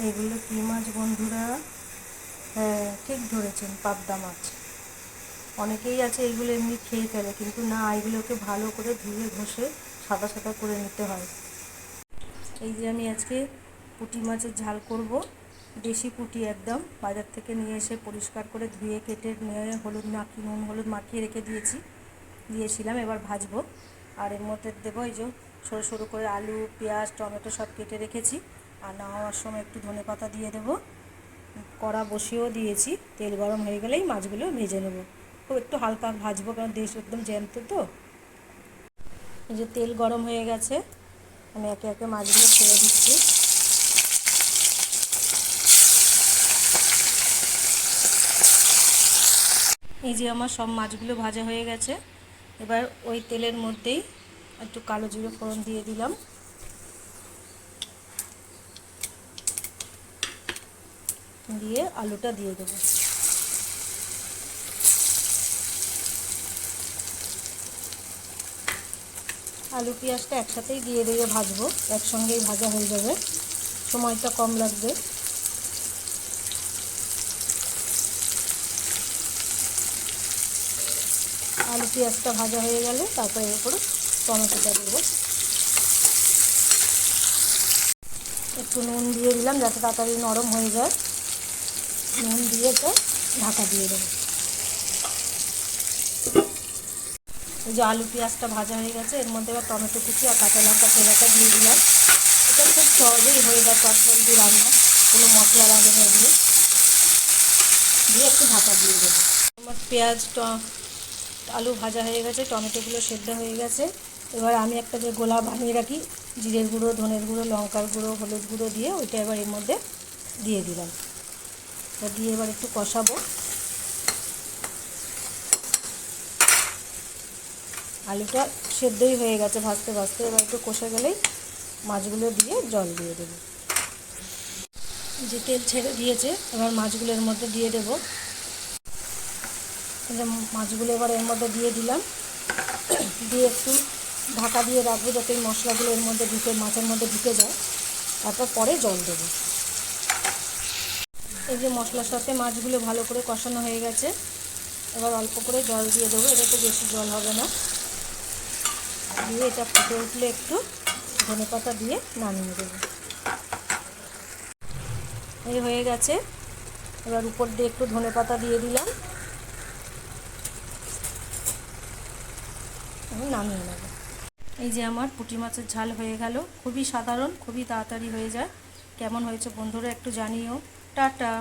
এইগুলো কী মাছ বন্ধুরা? হ্যাঁ, ঠিক ধরেছেন, পাবদা মাছ। অনেকেই আছে এইগুলো এমনি খেয়ে ফেলে, কিন্তু না, এইগুলোকে ভালো করে ধুয়ে ঘষে সাদা সাদা করে নিতে হয়। এই যে আমি আজকে পুঁটি মাছের ঝাল করব। দেশি পুঁটি একদম বাজার থেকে নিয়ে এসে পরিষ্কার করে ধুয়ে কেটে নিয়ে নুন হলুদ মাখিয়ে রেখে দিয়েছিলাম। এবার ভাজবো। আর এর মধ্যে দেবো এই যে সরু সরু করে আলু, পেঁয়াজ, টমেটো সব কেটে রেখেছি। আর নামাবার সময় একটু ধনেপাতা দিয়ে দেবো। কড়া বসিয়েও দিয়েছি, তেল গরম হয়ে গেলেই মাছগুলো ভেজে নেব। খুব একটু হালকা ভাজবো, কারণ দেশ একদম জ্যান্ত তো। এই যে তেল গরম হয়ে গেছে, আমি একে একে মাছগুলো ছেড়ে দিচ্ছি। এই যে আমার সব মাছগুলো ভাজা হয়ে গেছে। এবার ওই তেলের মধ্যেই একটু কালো জিরে ফোড়ন দিয়ে দিলাম। দিয়ে আলুটা দিয়ে দেবো। আলু পেঁয়াজটা একসাথেই দিয়ে ভাজবো, একসঙ্গেই ভাজা হয়ে যাবে, সময়টা কম লাগবে। আলু পেঁয়াজটা ভাজা হয়ে গেলে তারপরে এর উপরে টমেটোটা দেবো। একটু নুন দিয়ে দিলাম যাতে তাড়াতাড়ি নরম হয়ে যায়। নুন দিয়ে তো ঢাকা দিয়ে দেবো। এই যে আলু পেঁয়াজটা ভাজা হয়ে গেছে, এর মধ্যে এবার টমেটো কুচি আর কাঁচা লঙ্কা চেরাটা দিয়ে দিলাম। এটা খুব সহজেই হয়ে যায়, চটজলদি রান্না, কোনো মশলা লাগে না। দিয়ে একটু ঢাকা দিয়ে দেবো। আমার আলু ভাজা হয়ে গেছে, টমেটোগুলো সেদ্ধ হয়ে গেছে। এবার আমি একটা যে গোলা বানিয়ে রাখি, জিরের গুঁড়ো, ধনের গুঁড়ো, লঙ্কার গুঁড়ো, হলুদ গুঁড়ো দিয়ে ওইটা এবার এর মধ্যে দিয়ে দিলাম। এটা দিয়ে এবার একটু কষাবো। আলুটা সেদ্ধই হয়ে গেছে ভাজতে ভাজতে, এবার একটু কষে গেলেই মাছগুলো দিয়ে জল দিয়ে দেবো। যে তেল ছেড়ে দিয়েছে, এবার মাছগুলো এর মধ্যে দিয়ে দেবো। মাছগুলো এবার এর মধ্যে দিয়ে দিলাম, দিয়ে একটু ঢাকা দিয়ে রাখবো যাতে এই মশলাগুলো এর মধ্যে মাছের মধ্যে ঢুকে যায়। তারপর পরে জল দেবো। এই যে মশলার সাথে মাছগুলো ভালো করে কষানো হয়ে গেছে, এবার অল্প করে জল দিয়ে দেবো। এটা তো বেশি জল হবে না। দিয়ে এটা ফুটে উঠলে একটু ধনেপাতা দিয়ে নামিয়ে দেবো। এই হয়ে গেছে, এবার উপর দিয়ে একটু ধনেপাতা দিয়ে দিলাম, নামিয়ে নেব। এই যে আমার পুঁটি মাছের ঝাল হয়ে গেল। খুবই সাধারণ, খুবই তাড়াতাড়ি হয়ে যায়। কেমন হয়েছে বন্ধুরা একটু জানিও। টাটা।